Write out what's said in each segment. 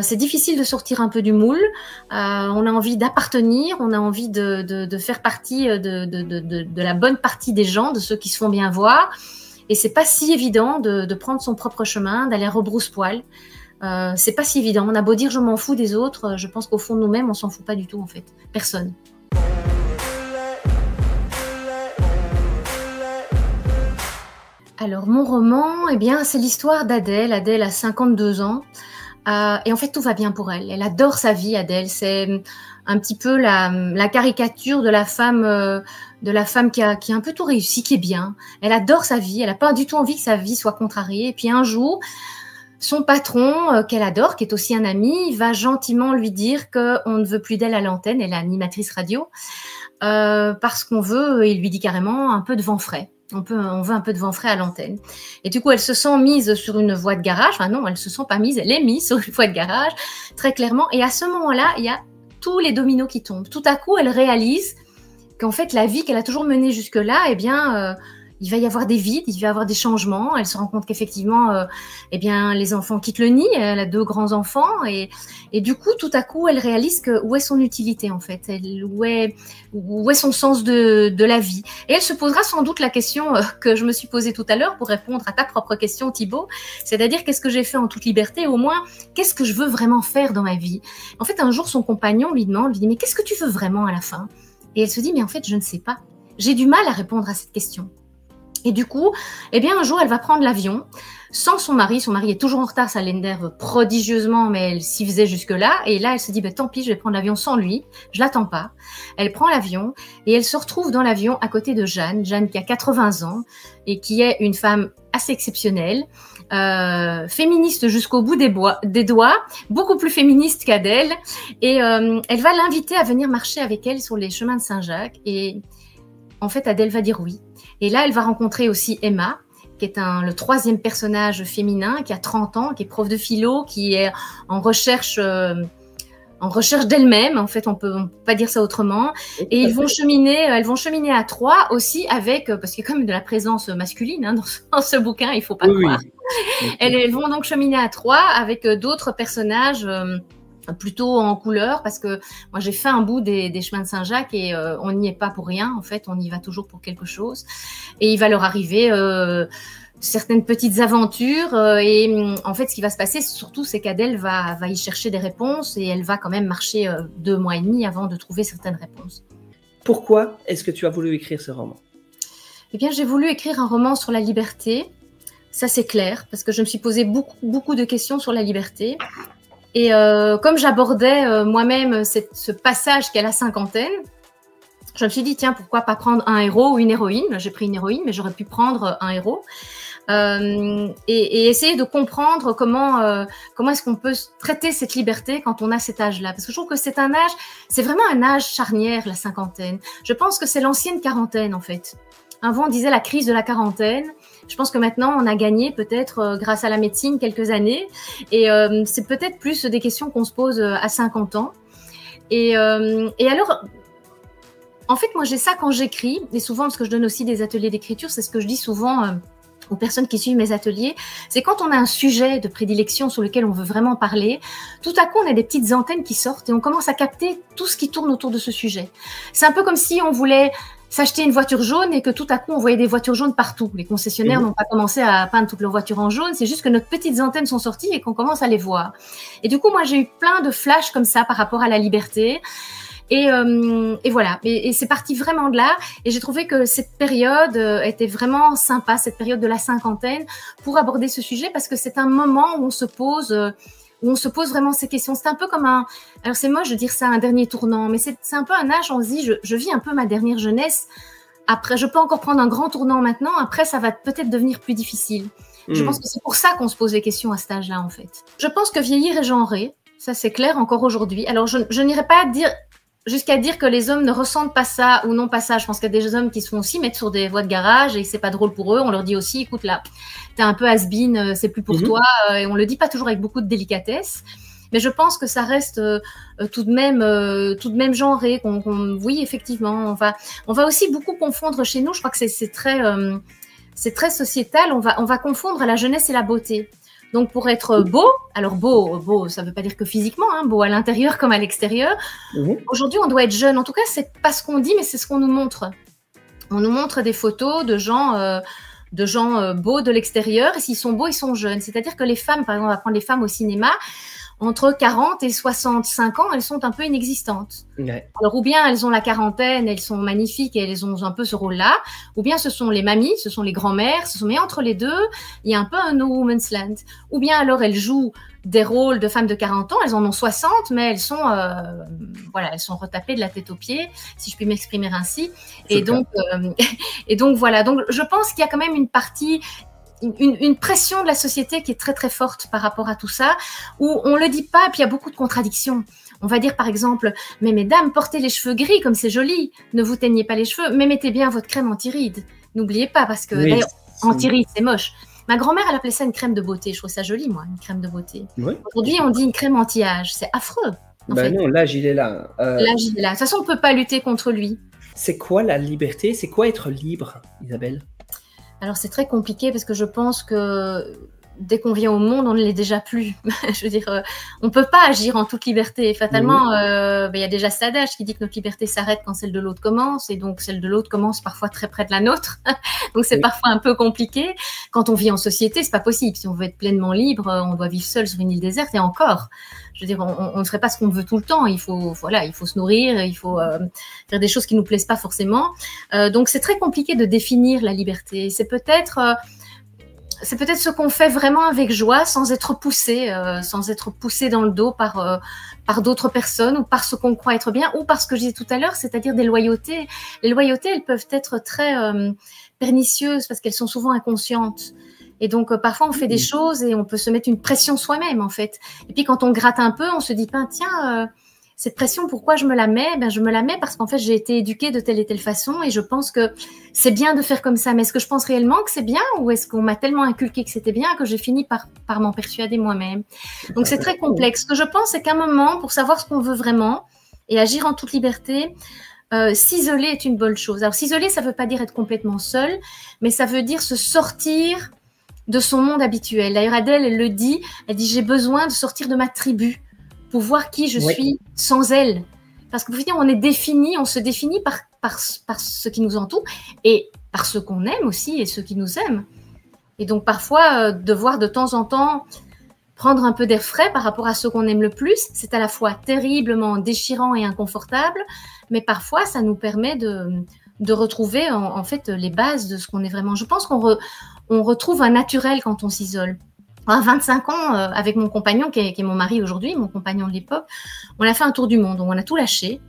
C'est difficile de sortir un peu du moule, on a envie d'appartenir, on a envie de faire partie de la bonne partie des gens, de ceux qui se font bien voir. Et c'est pas si évident de prendre son propre chemin, d'aller à rebrousse-poil. C'est pas si évident. On a beau dire je m'en fous des autres, je pense qu'au fond de nous-mêmes, on s'en fout pas du tout en fait. Personne. Alors mon roman, eh bien, c'est l'histoire d'Adèle. Adèle a 52 ans. Et en fait, tout va bien pour elle. Elle adore sa vie, Adèle. C'est un petit peu la caricature de la femme qui a un peu tout réussi, qui est bien. Elle adore sa vie. Elle n'a pas du tout envie que sa vie soit contrariée. Et puis un jour, son patron, qu'elle adore, qui est aussi un ami, va gentiment lui dire qu'on ne veut plus d'elle à l'antenne. Elle est animatrice radio. Parce qu'on veut, il lui dit carrément, un peu de vent frais. On veut un peu de vent frais à l'antenne. Et du coup, elle se sent mise sur une voie de garage. Enfin non, elle se sent pas mise, elle est mise sur une voie de garage, très clairement. Et à ce moment-là, il y a tous les dominos qui tombent. Tout à coup, elle réalise qu'en fait, la vie qu'elle a toujours menée jusque-là, eh bien, il va y avoir des vides, il va y avoir des changements. Elle se rend compte qu'effectivement, eh bien, les enfants quittent le nid. Elle a 2 grands-enfants et du coup, tout à coup, elle réalise que où est son utilité en fait, où est son sens de la vie. Et elle se posera sans doute la question que je me suis posée tout à l'heure pour répondre à ta propre question, Thibaut, c'est-à-dire qu'est-ce que j'ai fait en toute liberté, au moins qu'est-ce que je veux vraiment faire dans ma vie. En fait, un jour, son compagnon lui dit mais qu'est-ce que tu veux vraiment à la fin? Et elle se dit mais en fait, je ne sais pas. J'ai du mal à répondre à cette question. Et du coup, eh bien, un jour, elle va prendre l'avion sans son mari. Son mari est toujours en retard, ça l'énerve prodigieusement, mais elle s'y faisait jusque-là. Et là, elle se dit, bah, tant pis, je vais prendre l'avion sans lui. Je l'attends pas. Elle prend l'avion et elle se retrouve dans l'avion à côté de Jeanne. Jeanne qui a 80 ans et qui est une femme assez exceptionnelle, féministe jusqu'au bout des doigts, beaucoup plus féministe qu'Adèle. Et elle va l'inviter à venir marcher avec elle sur les chemins de Saint-Jacques. Et en fait, Adèle va dire oui. Et là, elle va rencontrer aussi Emma, qui est le 3e personnage féminin, qui a 30 ans, qui est prof de philo, qui est en recherche d'elle-même. En fait, on peut pas dire ça autrement. Et elles vont cheminer à 3 aussi avec, parce qu'il y a quand même de la présence masculine hein, dans ce bouquin, il faut pas croire. Oui. Elles vont donc cheminer à 3 avec d'autres personnages plutôt en couleur, parce que moi j'ai fait un bout des chemins de Saint-Jacques et on n'y est pas pour rien, en fait, on y va toujours pour quelque chose. Et il va leur arriver certaines petites aventures et en fait ce qui va se passer surtout c'est qu'Adèle va y chercher des réponses et elle va quand même marcher 2 mois et demi avant de trouver certaines réponses. Pourquoi est-ce que tu as voulu écrire ce roman? Eh bien j'ai voulu écrire un roman sur la liberté, ça c'est clair, parce que je me suis posé beaucoup de questions sur la liberté. Et comme j'abordais moi-même ce passage qu'est la cinquantaine, je me suis dit, tiens, pourquoi pas prendre un héros ou une héroïne? J'ai pris une héroïne, mais j'aurais pu prendre un héros. Et essayer de comprendre comment est-ce qu'on peut traiter cette liberté quand on a cet âge-là. Parce que je trouve que c'est un âge, c'est vraiment un âge charnière, la cinquantaine. Je pense que c'est l'ancienne quarantaine, en fait. Avant, on disait la crise de la quarantaine. Je pense que maintenant, on a gagné peut-être grâce à la médecine quelques années. Et c'est peut-être plus des questions qu'on se pose à 50 ans. Et alors, en fait, moi, j'ai ça quand j'écris. Et souvent, parce que je donne aussi des ateliers d'écriture, c'est ce que je dis souvent aux personnes qui suivent mes ateliers. C'est quand on a un sujet de prédilection sur lequel on veut vraiment parler, tout à coup, on a des petites antennes qui sortent et on commence à capter tout ce qui tourne autour de ce sujet. C'est un peu comme si on voulait s'acheter une voiture jaune et que tout à coup, on voyait des voitures jaunes partout. Les concessionnaires n'ont pas commencé à peindre toutes leurs voitures en jaune, c'est juste que nos petites antennes sont sorties et qu'on commence à les voir. Et du coup, moi, j'ai eu plein de flashs comme ça par rapport à la liberté. Et voilà, et c'est parti vraiment de là. Et j'ai trouvé que cette période était vraiment sympa, cette période de la cinquantaine, pour aborder ce sujet, parce que c'est un moment où on se pose vraiment ces questions. C'est un peu comme alors c'est moche de dire ça, un dernier tournant, mais c'est un peu un âge, on se dit, je vis un peu ma dernière jeunesse. Après, je peux encore prendre un grand tournant maintenant. Après, ça va peut-être devenir plus difficile. Je pense que c'est pour ça qu'on se pose des questions à cet âge-là, en fait. Je pense que vieillir est genré. Ça, c'est clair encore aujourd'hui. Alors, je n'irai pas jusqu'à dire que les hommes ne ressentent pas ça ou non pas ça. Je pense qu'il y a des hommes qui se font aussi mettre sur des voies de garage et c'est pas drôle pour eux. On leur dit aussi, écoute là, t'es un peu has-been, c'est plus pour toi. Et on le dit pas toujours avec beaucoup de délicatesse. Mais je pense que ça reste tout de même genré. Oui, effectivement, on va aussi beaucoup confondre chez nous. Je crois que c'est très sociétal. On va confondre la jeunesse et la beauté. Donc pour être beau, alors beau, ça ne veut pas dire que physiquement, hein, beau à l'intérieur comme à l'extérieur. Aujourd'hui, on doit être jeune. En tout cas, c'est pas ce qu'on dit, mais c'est ce qu'on nous montre. On nous montre des photos de gens beaux de l'extérieur. Et s'ils sont beaux, ils sont jeunes. C'est-à-dire que les femmes, par exemple, on va prendre les femmes au cinéma, entre 40 et 65 ans, elles sont un peu inexistantes. Ouais. Alors, ou bien elles ont la quarantaine, elles sont magnifiques et elles ont un peu ce rôle-là, ou bien ce sont les mamies, ce sont les grand-mères, mais entre les deux, il y a un peu un no woman's land. Ou bien alors elles jouent des rôles de femmes de 40 ans, elles en ont 60, mais elles sont, elles sont retapées de la tête aux pieds, si je puis m'exprimer ainsi. Et donc, voilà. Donc, je pense qu'il y a quand même une partie, une pression de la société qui est très très forte par rapport à tout ça, où on le dit pas, puis il y a beaucoup de contradictions. On va dire par exemple, mais mesdames, portez les cheveux gris comme c'est joli, ne vous teignez pas les cheveux, mais mettez bien votre crème anti-rides. N'oubliez pas, parce que d'ailleurs, anti-rides, c'est moche. Ma grand-mère, elle appelait ça une crème de beauté. Je trouve ça joli, moi, une crème de beauté. Oui. Aujourd'hui, on dit une crème anti-âge. C'est affreux. Non, l'âge, il est là. L'âge, il est là. De toute façon, on ne peut pas lutter contre lui. C'est quoi la liberté? C'est quoi être libre, Isabelle? Alors, c'est très compliqué parce que je pense que dès qu'on vient au monde, on ne l'est déjà plus. Je veux dire, on ne peut pas agir en toute liberté. Fatalement, y a déjà cet adage qui dit que notre liberté s'arrête quand celle de l'autre commence, et donc celle de l'autre commence parfois très près de la nôtre. Donc c'est parfois un peu compliqué. Quand on vit en société, c'est pas possible. Si on veut être pleinement libre, on doit vivre seul sur une île déserte, et encore. Je veux dire, on ne ferait pas ce qu'on veut tout le temps. Il faut se nourrir, il faut faire des choses qui nous plaisent pas forcément. Donc c'est très compliqué de définir la liberté. C'est peut-être ce qu'on fait vraiment avec joie, sans être poussé dans le dos par d'autres personnes, ou par ce qu'on croit être bien, ou par ce que je disais tout à l'heure, c'est-à-dire des loyautés. Les loyautés, elles peuvent être très pernicieuses parce qu'elles sont souvent inconscientes. Et donc, parfois, on fait des choses et on peut se mettre une pression soi-même, en fait. Et puis, quand on gratte un peu, on se dit, tiens, cette pression, pourquoi je me la mets? Je me la mets parce qu'en fait, j'ai été éduquée de telle et telle façon et je pense que c'est bien de faire comme ça. Mais est-ce que je pense réellement que c'est bien, ou est-ce qu'on m'a tellement inculqué que c'était bien que j'ai fini par m'en persuader moi-même? Donc, c'est très complexe. Ce que je pense, c'est qu'à un moment, pour savoir ce qu'on veut vraiment et agir en toute liberté, s'isoler est une bonne chose. Alors, s'isoler, ça ne veut pas dire être complètement seul, mais ça veut dire se sortir de son monde habituel. D'ailleurs, Adèle, elle le dit, elle dit, j'ai besoin de sortir de ma tribu pour voir qui je suis sans elle. Parce que on se définit par ce qui nous entoure et par ceux qu'on aime aussi et ceux qui nous aiment. Et donc, parfois, devoir de temps en temps prendre un peu d'air frais par rapport à ceux qu'on aime le plus, c'est à la fois terriblement déchirant et inconfortable, mais parfois, ça nous permet de retrouver en fait les bases de ce qu'on est vraiment. Je pense qu'on retrouve un naturel quand on s'isole. À 25 ans, avec mon compagnon, qui est mon mari aujourd'hui, mon compagnon de l'époque, on a fait un tour du monde. Donc, on a tout lâché.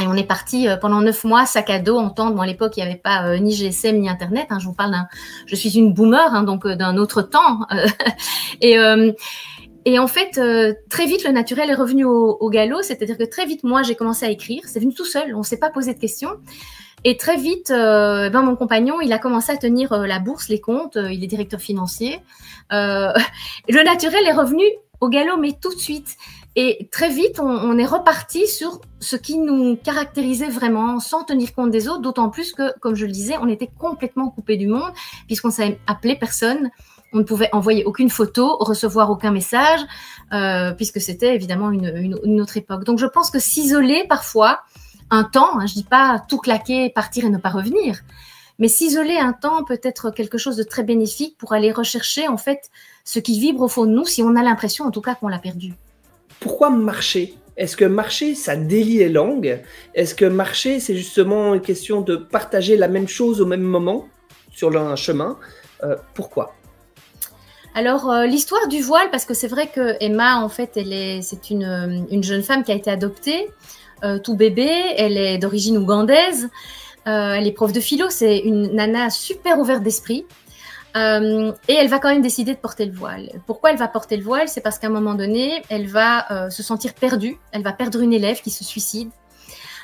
Et on est parti pendant 9 mois, sac à dos, en temps. Bon, à l'époque, il n'y avait pas ni GSM, ni Internet. Je vous parle je suis une boomer, donc d'un autre temps. Et en fait, très vite, le naturel est revenu au galop. C'est-à-dire que très vite, moi, j'ai commencé à écrire. C'est venu tout seul. On ne s'est pas posé de questions. Et très vite, mon compagnon, il a commencé à tenir la bourse, les comptes. Il est directeur financier. Le naturel est revenu au galop, mais tout de suite. Et très vite, on est reparti sur ce qui nous caractérisait vraiment, sans tenir compte des autres, d'autant plus que, comme je le disais, on était complètement coupé du monde, puisqu'on ne savait appeler personne, on ne pouvait envoyer aucune photo, recevoir aucun message, puisque c'était évidemment une autre époque. Donc je pense que s'isoler parfois, un temps, je ne dis pas tout claquer, partir et ne pas revenir, mais s'isoler un temps peut être quelque chose de très bénéfique pour aller rechercher en fait ce qui vibre au fond de nous, si on a l'impression en tout cas qu'on l'a perdu. Pourquoi marcher? Est-ce que marcher, ça délie les langues? Est-ce que marcher, c'est justement une question de partager la même chose au même moment sur un chemin? Pourquoi? Alors, l'histoire du voile, parce que c'est vrai que Emma, en fait, c'est une jeune femme qui a été adoptée, tout bébé, elle est d'origine ougandaise, elle est prof de philo, c'est une nana super ouverte d'esprit. Et elle va quand même décider de porter le voile. Pourquoi elle va porter le voile? C'est parce qu'à un moment donné, elle va se sentir perdue. Elle va perdre une élève qui se suicide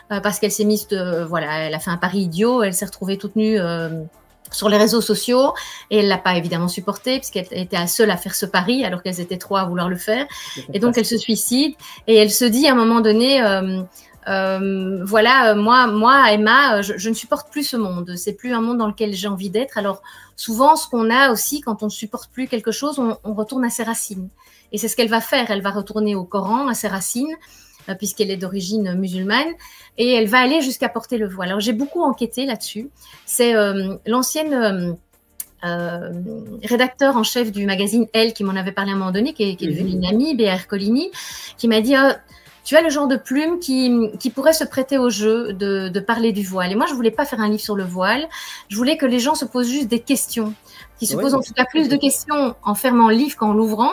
parce qu'elle s'est mise elle a fait un pari idiot. Elle s'est retrouvée toute nue sur les réseaux sociaux et elle l'a pas évidemment supporté puisqu'elle était seule à faire ce pari alors qu'elles étaient 3 à vouloir le faire. Et donc elle se suicide et elle se dit à un moment donné Voilà, moi, Emma, je ne supporte plus ce monde. C'est plus un monde dans lequel j'ai envie d'être. Alors, souvent, ce qu'on a aussi, quand on ne supporte plus quelque chose, on retourne à ses racines. Et c'est ce qu'elle va faire. Elle va retourner au Coran, à ses racines, puisqu'elle est d'origine musulmane, et elle va aller jusqu'à porter le voile. Alors, j'ai beaucoup enquêté là-dessus. C'est l'ancienne rédacteur en chef du magazine Elle qui m'en avait parlé à un moment donné, qui est devenue une amie, Béa Ercolini, qui m'a dit tu as le genre de plume qui pourrait se prêter au jeu de parler du voile. Et moi, je voulais pas faire un livre sur le voile. Je voulais que les gens se posent juste des questions, qui se posent en tout cas plus de questions en fermant le livre qu'en l'ouvrant,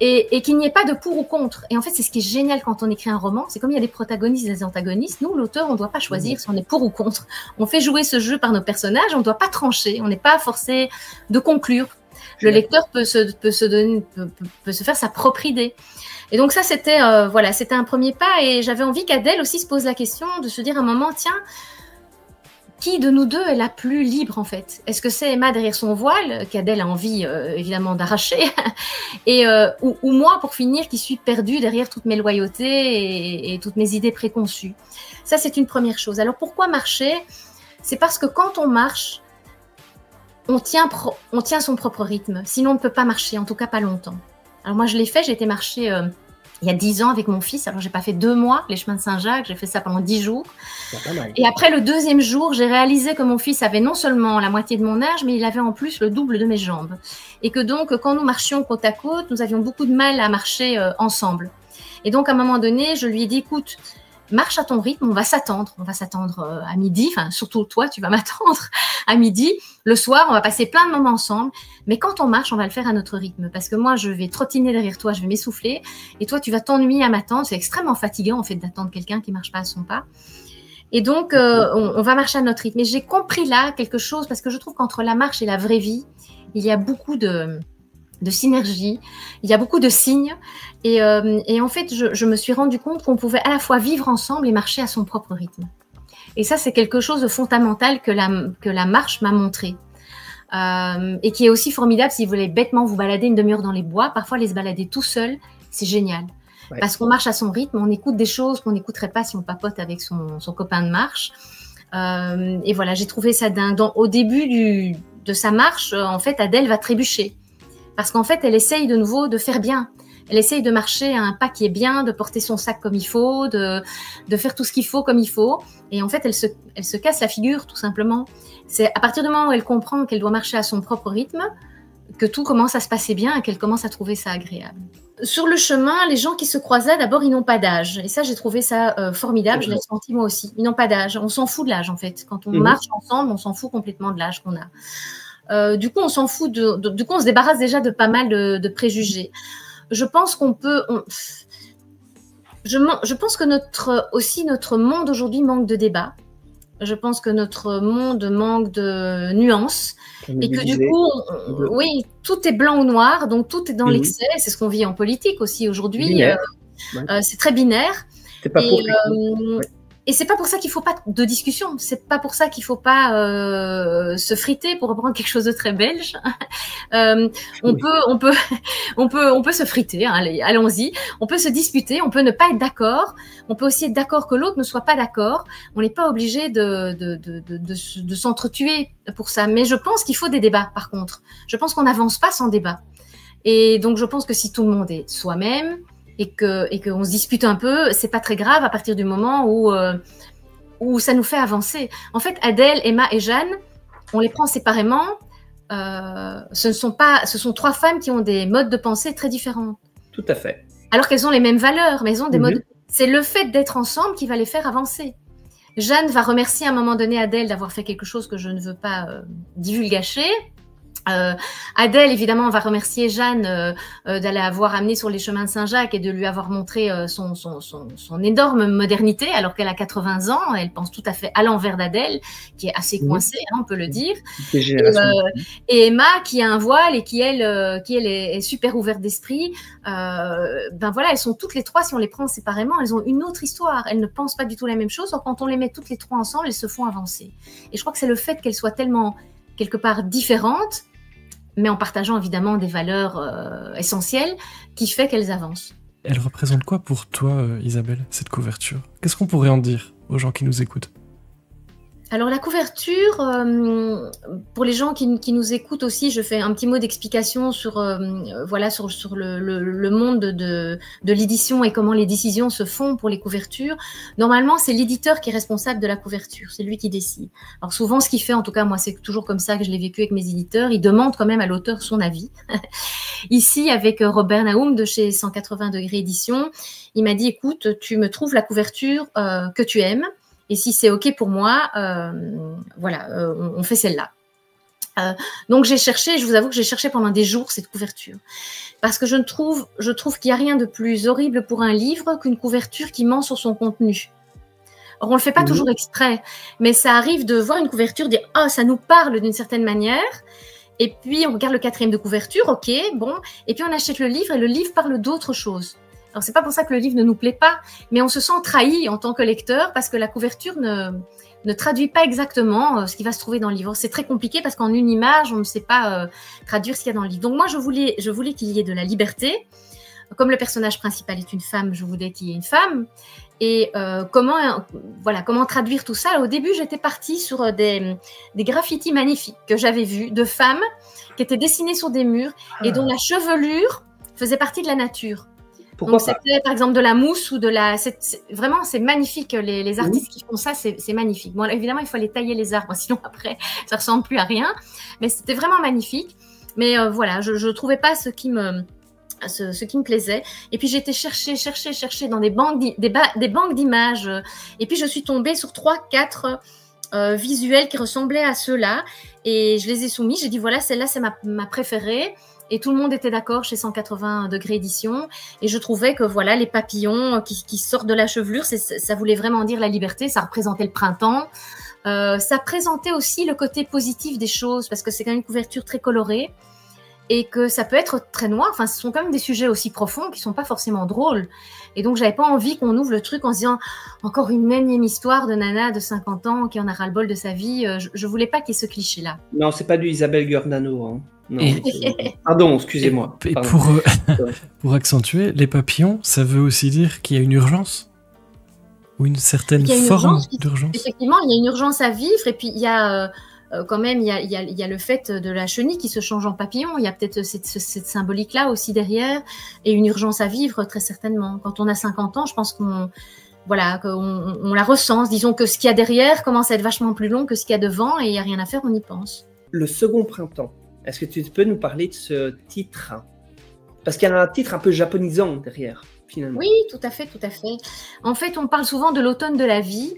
et qu'il n'y ait pas de pour ou contre. Et en fait, c'est ce qui est génial quand on écrit un roman, c'est comme il y a des protagonistes et des antagonistes, nous, l'auteur, on ne doit pas choisir si on est pour ou contre. On fait jouer ce jeu par nos personnages, on ne doit pas trancher, on n'est pas forcé de conclure. Le lecteur peut se faire sa propre idée. Et donc ça, c'était c'était un premier pas, et j'avais envie qu'Adèle aussi se pose la question de se dire à un moment, tiens, qui de nous deux est la plus libre en fait? Est-ce que c'est Emma derrière son voile, qu'Adèle a envie évidemment d'arracher, ou moi pour finir qui suis perdue derrière toutes mes loyautés et toutes mes idées préconçues? Ça, c'est une première chose. Alors pourquoi marcher? C'est parce que quand on marche, on tient son propre rythme, sinon on ne peut pas marcher, en tout cas pas longtemps. Alors moi je l'ai fait, j'ai été marcher il y a 10 ans avec mon fils. Alors j'ai pas fait 2 mois les chemins de Saint-Jacques, j'ai fait ça pendant 10 jours. Et après le 2e jour, j'ai réalisé que mon fils avait non seulement la moitié de mon âge, mais il avait en plus le double de mes jambes. Et que donc quand nous marchions côte à côte, nous avions beaucoup de mal à marcher ensemble. Et donc à un moment donné, je lui ai dit, écoute, marche à ton rythme, on va s'attendre à midi, enfin surtout toi, tu vas m'attendre à midi. Le soir, on va passer plein de moments ensemble, mais quand on marche, on va le faire à notre rythme, parce que moi, je vais trottiner derrière toi, je vais m'essouffler, et toi, tu vas t'ennuyer à m'attendre. C'est extrêmement fatigant, en fait, d'attendre quelqu'un qui marche pas à son pas. Et donc, on va marcher à notre rythme. Et j'ai compris là quelque chose, parce que je trouve qu'entre la marche et la vraie vie, il y a beaucoup de synergie, il y a beaucoup de signes, et en fait, je me suis rendu compte qu'on pouvait à la fois vivre ensemble et marcher à son propre rythme. Et ça, c'est quelque chose de fondamental que la marche m'a montré. Et qui est aussi formidable si vous voulez bêtement vous balader une demi-heure dans les bois. Parfois, aller se balader tout seul, c'est génial. Ouais. Parce qu'on marche à son rythme, on écoute des choses qu'on n'écouterait pas si on papote avec son copain de marche. Et voilà, j'ai trouvé ça dingue. Au début de sa marche, en fait, Adèle va trébucher. Parce qu'en fait, elle essaye de nouveau de faire bien. Elle essaye de marcher à un pas qui est bien, de porter son sac comme il faut, de faire tout ce qu'il faut comme il faut. Et en fait, elle se casse la figure, tout simplement. C'est à partir du moment où elle comprend qu'elle doit marcher à son propre rythme que tout commence à se passer bien et qu'elle commence à trouver ça agréable. Sur le chemin, les gens qui se croisaient, d'abord, ils n'ont pas d'âge. Et ça, j'ai trouvé ça formidable. Je l'ai senti moi aussi. Ils n'ont pas d'âge. On s'en fout de l'âge, en fait. Quand on marche ensemble, on s'en fout complètement de l'âge qu'on a. Du coup, on s'en fout du coup, on se débarrasse déjà de pas mal de préjugés. Je pense qu'on peut... Je pense que notre monde aujourd'hui manque de débat. Je pense que notre monde manque de nuances. Et que du coup, oui, tout est blanc ou noir, donc tout est dans l'excès. C'est ce qu'on vit en politique aussi aujourd'hui. C'est très binaire. C'est pas pour Et c'est pas pour ça qu'il faut pas de discussion. C'est pas pour ça qu'il faut pas se friter, pour reprendre quelque chose de très belge. On peut se friter. Hein, allons-y. On peut se disputer. On peut ne pas être d'accord. On peut aussi être d'accord que l'autre ne soit pas d'accord. On n'est pas obligé de s'entretuer pour ça. Mais je pense qu'il faut des débats. Par contre, je pense qu'on n'avance pas sans débat. Et donc, je pense que si tout le monde est soi-même, et qu'on se dispute un peu, c'est pas très grave à partir du moment où ça nous fait avancer. En fait, Adèle, Emma et Jeanne, on les prend séparément. Ce sont 3 femmes qui ont des modes de pensée très différents. Tout à fait. Alors qu'elles ont les mêmes valeurs, mais elles ont des modes. C'est le fait d'être ensemble qui va les faire avancer. Jeanne va remercier à un moment donné Adèle d'avoir fait quelque chose que je ne veux pas divulgacher. Adèle, évidemment, va remercier Jeanne d'aller avoir amené sur les chemins de Saint-Jacques et de lui avoir montré son énorme modernité, alors qu'elle a 80 ans. Elle pense tout à fait à l'envers d'Adèle, qui est assez coincée, hein, on peut le dire. Et Emma, qui a un voile et qui elle est super ouverte d'esprit. Ben voilà, elles sont toutes les 3, si on les prend séparément, elles ont une autre histoire. Elles ne pensent pas du tout la même chose. Donc, quand on les met toutes les 3 ensemble, elles se font avancer. Et je crois que c'est le fait qu'elles soient tellement, quelque part, différentes, mais en partageant évidemment des valeurs essentielles, qui fait qu'elles avancent. Elle représente quoi pour toi, Isabelle, cette couverture? Qu'est-ce qu'on pourrait en dire aux gens qui nous écoutent? Alors la couverture, pour les gens qui nous écoutent aussi, je fais un petit mot d'explication sur voilà sur le monde de l'édition et comment les décisions se font pour les couvertures. Normalement, c'est l'éditeur qui est responsable de la couverture, c'est lui qui décide. Alors souvent, ce qu'il fait, en tout cas moi, c'est toujours comme ça que je l'ai vécu avec mes éditeurs, il demande quand même à l'auteur son avis. Ici, avec Robert Naoum de chez 180 degrés édition, il m'a dit, écoute, tu me trouves la couverture que tu aimes. Et si c'est OK pour moi, voilà, on fait celle-là. Donc j'ai cherché, je vous avoue que j'ai cherché pendant des jours cette couverture. Parce que je trouve qu'il n'y a rien de plus horrible pour un livre qu'une couverture qui ment sur son contenu. Or, on ne le fait pas toujours exprès, mais ça arrive de voir une couverture, dire « Ah, ça nous parle d'une certaine manière », et puis on regarde le 4e de couverture, OK, bon, et puis on achète le livre et le livre parle d'autre chose. Alors, c'est pas pour ça que le livre ne nous plaît pas, mais on se sent trahi en tant que lecteur parce que la couverture ne traduit pas exactement ce qui va se trouver dans le livre. C'est très compliqué parce qu'en une image, on ne sait pas traduire ce qu'il y a dans le livre. Donc, moi, je voulais qu'il y ait de la liberté. Comme le personnage principal est une femme, je voulais qu'il y ait une femme. Et comment traduire tout ça? Au début, j'étais partie sur des graffitis magnifiques que j'avais vus de femmes qui étaient dessinées sur des murs et dont la chevelure faisait partie de la nature. Pourquoi donc c'était par exemple de la mousse ou de la... Vraiment, c'est magnifique. Les artistes qui font ça, c'est magnifique. Bon, évidemment, il faut aller tailler les arbres, sinon après, ça ressemble plus à rien. Mais c'était vraiment magnifique. Mais voilà, je trouvais pas ce qui me plaisait. Et puis, j'ai été chercher dans des banques d'images. Et puis, je suis tombée sur 3-4 visuels qui ressemblaient à ceux-là. Et je les ai soumis. J'ai dit, voilà, celle-là, c'est ma préférée. Et tout le monde était d'accord chez 180 degrés édition. Et je trouvais que voilà, les papillons qui sortent de la chevelure, ça voulait vraiment dire la liberté. Ça représentait le printemps. Ça présentait aussi le côté positif des choses parce que c'est quand même une couverture très colorée et que ça peut être très noir. Enfin, ce sont quand même des sujets aussi profonds qui sont pas forcément drôles. Et donc, j'avais pas envie qu'on ouvre le truc en se disant encore une énième histoire de nana de 50 ans qui en a ras-le-bol de sa vie. Je voulais pas qu'il y ait ce cliché-là. Non, c'est pas du Isabelle Giordano, hein. Non, pardon, excusez-moi. Et pour accentuer, les papillons, ça veut aussi dire qu'il y a une urgence? Ou une certaine forme d'urgence? Effectivement, il y a une urgence à vivre, et puis il y a quand même, il y a le fait de la chenille qui se change en papillon. Il y a peut-être cette symbolique-là aussi derrière, et une urgence à vivre, très certainement. Quand on a 50 ans, je pense qu'on la ressent. Disons que ce qu'il y a derrière commence à être vachement plus long que ce qu'il y a devant, et il n'y a rien à faire, on y pense. Le second printemps. Est-ce que tu peux nous parler de ce titre? Parce qu'il y a un titre un peu japonisant derrière, finalement. Oui, tout à fait. En fait, on parle souvent de l'automne de la vie.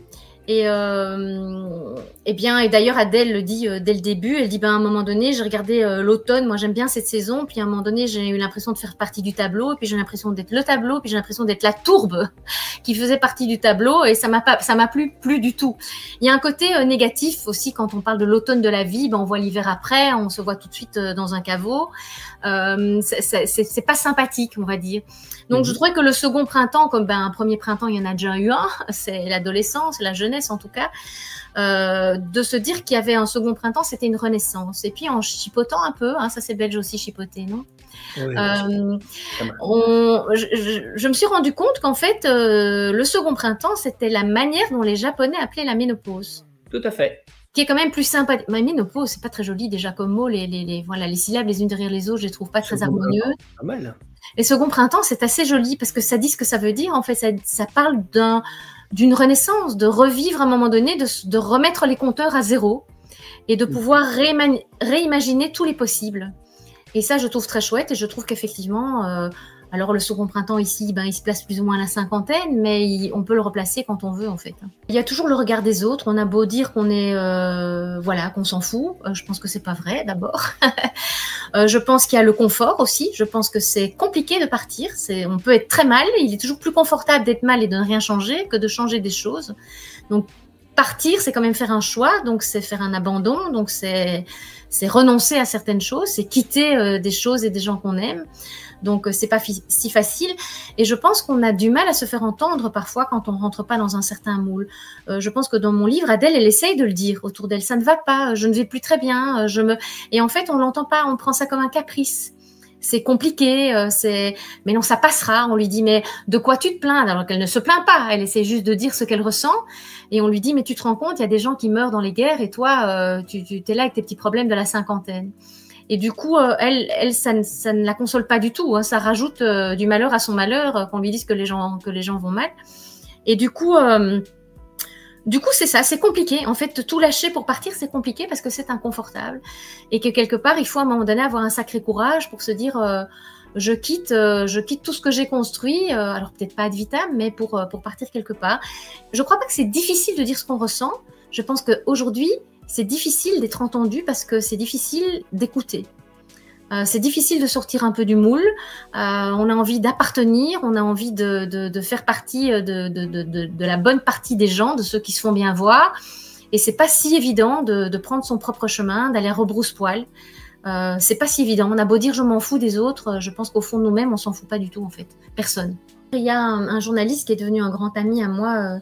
Et d'ailleurs, Adèle le dit dès le début. Elle dit, à un moment donné, j'ai regardé l'automne. Moi, j'aime bien cette saison. Puis à un moment donné, j'ai eu l'impression de faire partie du tableau. Puis j'ai l'impression d'être le tableau. Puis j'ai l'impression d'être la tourbe qui faisait partie du tableau. Et ça m'a plus du tout. Il y a un côté négatif aussi quand on parle de l'automne de la vie. On voit l'hiver après. On se voit tout de suite dans un caveau. C'est pas sympathique, on va dire. Donc, je trouvais que le second printemps, comme un premier printemps, il y en a déjà eu un, c'est l'adolescence, la jeunesse en tout cas, de se dire qu'il y avait un second printemps, c'était une renaissance. Et puis en chipotant un peu, ça c'est belge aussi chipoter, non? Oui, je me suis rendu compte qu'en fait, le second printemps, c'était la manière dont les Japonais appelaient la ménopause. Tout à fait. Qui est quand même plus sympa. Ma ménopause, c'est pas très joli déjà comme mot. Les syllabes les unes derrière les autres, je les trouve pas très harmonieux. Pas mal. Et second printemps, c'est assez joli parce que ça dit ce que ça veut dire. En fait, ça parle d'une renaissance, de revivre à un moment donné, de remettre les compteurs à zéro et de pouvoir réimaginer tous les possibles. Et ça, je trouve très chouette et je trouve qu'effectivement, alors le second printemps ici, il se place plus ou moins à la cinquantaine, mais on peut le replacer quand on veut en fait. Il y a toujours le regard des autres. On a beau dire qu'on est, qu'on s'en fout. Je pense que c'est pas vrai d'abord. Je pense qu'il y a le confort aussi. Je pense que c'est compliqué de partir. On peut être très mal. Il est toujours plus confortable d'être mal et de ne rien changer que de changer des choses. Donc partir, c'est quand même faire un choix. Donc c'est faire un abandon. Donc c'est renoncer à certaines choses. C'est quitter des choses et des gens qu'on aime. Donc, c'est pas si facile. Et je pense qu'on a du mal à se faire entendre parfois quand on rentre pas dans un certain moule. Je pense que dans mon livre, Adèle, elle essaye de le dire autour d'elle. Ça ne va pas, je ne vais plus très bien. Et en fait, on l'entend pas, on prend ça comme un caprice. c'est compliqué, mais non, ça passera. On lui dit, mais de quoi tu te plains? Alors qu'elle ne se plaint pas, elle essaie juste de dire ce qu'elle ressent. Et on lui dit, mais tu te rends compte, il y a des gens qui meurent dans les guerres et toi, tu es là avec tes petits problèmes de la cinquantaine. Et du coup, elle, ça ne la console pas du tout. Hein. Ça rajoute du malheur à son malheur qu'on lui dise que les gens vont mal. Et du coup, c'est ça, c'est compliqué. En fait, tout lâcher pour partir, c'est compliqué parce que c'est inconfortable. Et que quelque part, il faut à un moment donné avoir un sacré courage pour se dire je quitte tout ce que j'ai construit, alors peut-être pas ad vitam, mais pour partir quelque part. Je crois pas que c'est difficile de dire ce qu'on ressent. Je pense qu'aujourd'hui, c'est difficile d'être entendu parce que c'est difficile d'écouter. C'est difficile de sortir un peu du moule. On a envie d'appartenir, on a envie de faire partie de la bonne partie des gens, de ceux qui se font bien voir. Et c'est pas si évident de prendre son propre chemin, d'aller à rebrousse-poil. C'est pas si évident. On a beau dire je m'en fous des autres, je pense qu'au fond de nous-mêmes, on s'en fout pas du tout en fait. Personne. Il y a un journaliste qui est devenu un grand ami à moi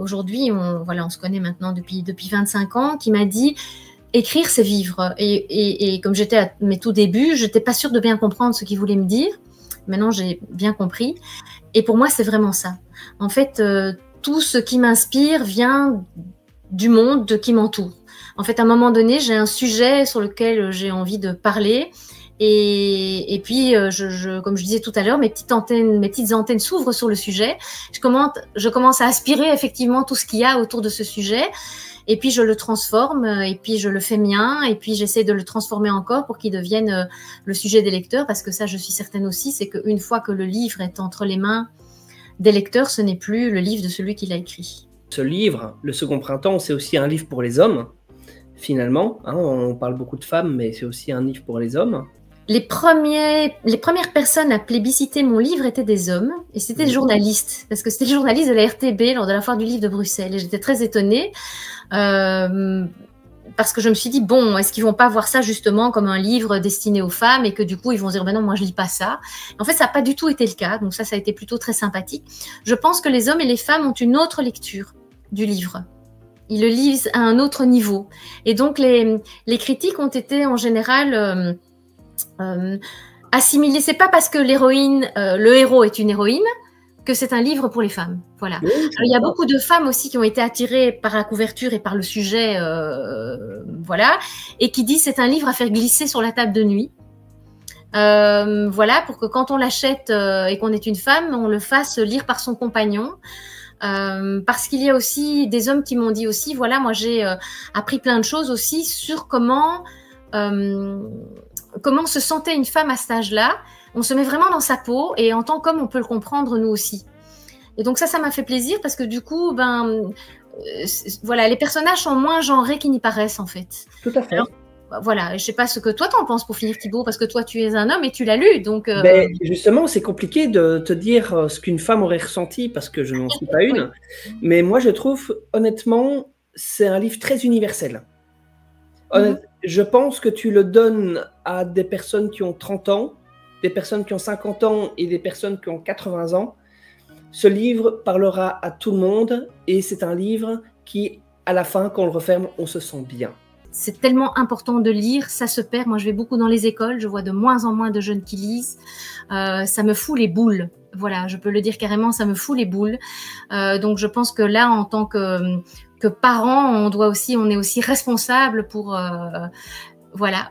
aujourd'hui. On se connaît maintenant depuis 25 ans, qui m'a dit écrire, c'est vivre. Et comme j'étais à mes tout débuts, je n'étais pas sûre de bien comprendre ce qu'il voulait me dire. Maintenant, j'ai bien compris. Et pour moi, c'est vraiment ça. En fait, tout ce qui m'inspire vient du monde qui m'entoure. En fait, à un moment donné, j'ai un sujet sur lequel j'ai envie de parler. Et puis, comme je disais tout à l'heure, mes petites antennes s'ouvrent sur le sujet. Je commence à aspirer effectivement tout ce qu'il y a autour de ce sujet. Et puis, je le transforme, et puis je le fais mien, et puis j'essaie de le transformer encore pour qu'il devienne le sujet des lecteurs, parce que ça, je suis certaine aussi, c'est qu'une fois que le livre est entre les mains des lecteurs, ce n'est plus le livre de celui qui l'a écrit. Ce livre, Le Second Printemps, c'est aussi un livre pour les hommes, finalement. Hein, on parle beaucoup de femmes, mais c'est aussi un livre pour les hommes. Les premières personnes à plébisciter mon livre étaient des hommes, et c'était des journalistes, parce que c'était les journalistes de la RTB lors de la foire du livre de Bruxelles, et j'étais très étonnée, parce que je me suis dit, bon, est-ce qu'ils vont pas voir ça justement comme un livre destiné aux femmes, et que du coup ils vont se dire, ben non, moi je lis pas ça. En fait, ça n'a pas du tout été le cas, donc ça a été plutôt très sympathique. Je pense que les hommes et les femmes ont une autre lecture du livre. Ils le lisent à un autre niveau. Et donc les critiques ont été en général assimilées. C'est pas parce que le héros est une héroïne que c'est un livre pour les femmes. Voilà. Oui, alors, il y a beaucoup de femmes aussi qui ont été attirées par la couverture et par le sujet, voilà, et qui disent c'est un livre à faire glisser sur la table de nuit. Voilà, pour que quand on l'achète et qu'on est une femme, on le fasse lire par son compagnon. Parce qu'il y a aussi des hommes qui m'ont dit aussi, voilà, moi j'ai appris plein de choses aussi sur comment se sentait une femme à cet âge-là. On se met vraiment dans sa peau et en tant qu'homme, on peut le comprendre nous aussi. Et donc ça m'a fait plaisir parce que du coup, voilà, les personnages sont moins genrés qu'ils n'y paraissent en fait. Tout à fait. Alors, voilà, je ne sais pas ce que toi t'en penses pour finir, Thibaut, parce que toi tu es un homme et tu l'as lu, donc. Justement, c'est compliqué de te dire ce qu'une femme aurait ressenti parce que je n'en suis pas une. Oui. Mais moi, je trouve honnêtement, c'est un livre très universel. Je pense que tu le donnes à des personnes qui ont 30 ans, des personnes qui ont 50 ans et des personnes qui ont 80 ans. Ce livre parlera à tout le monde et c'est un livre qui, à la fin, quand on le referme, on se sent bien. C'est tellement important de lire, ça se perd. Moi, je vais beaucoup dans les écoles, je vois de moins en moins de jeunes qui lisent. Ça me fout les boules. Voilà, je peux le dire carrément, ça me fout les boules. Donc, je pense que là, en tant que parents, on est aussi responsable pour... Voilà.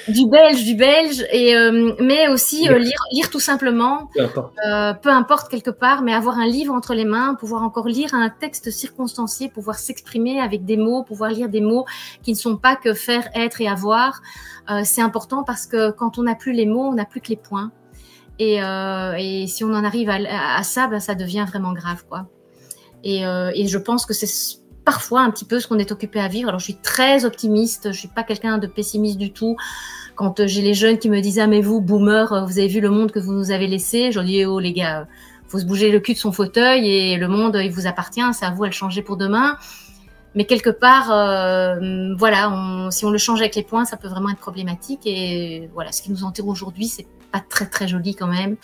Du belge, et mais aussi lire tout simplement, peu importe quelque part, mais avoir un livre entre les mains, pouvoir encore lire un texte circonstancié, pouvoir s'exprimer avec des mots, pouvoir lire des mots qui ne sont pas que faire, être et avoir. C'est important parce que quand on n'a plus les mots, on n'a plus que les points. Et si on en arrive à ça, ça devient vraiment grave, quoi. Et je pense que c'est parfois un petit peu ce qu'on est occupé à vivre. Alors, je suis très optimiste, je suis pas quelqu'un de pessimiste du tout. Quand j'ai les jeunes qui me disent « Ah, mais vous, boomer, vous avez vu le monde que vous nous avez laissé ?» Je leur dis « Oh, les gars, faut se bouger le cul de son fauteuil et le monde, il vous appartient, c'est à vous à le changer pour demain. » Mais quelque part, voilà, si on le change avec les points, ça peut vraiment être problématique. Et voilà, ce qui nous entoure aujourd'hui, c'est pas très, très joli quand même.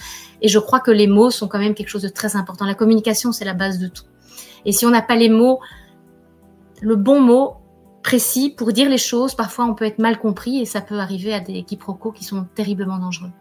Et je crois que les mots sont quand même quelque chose de très important. La communication, c'est la base de tout. Et si on n'a pas les mots, le bon mot, précis pour dire les choses. Parfois, on peut être mal compris et ça peut arriver à des quiproquos qui sont terriblement dangereux.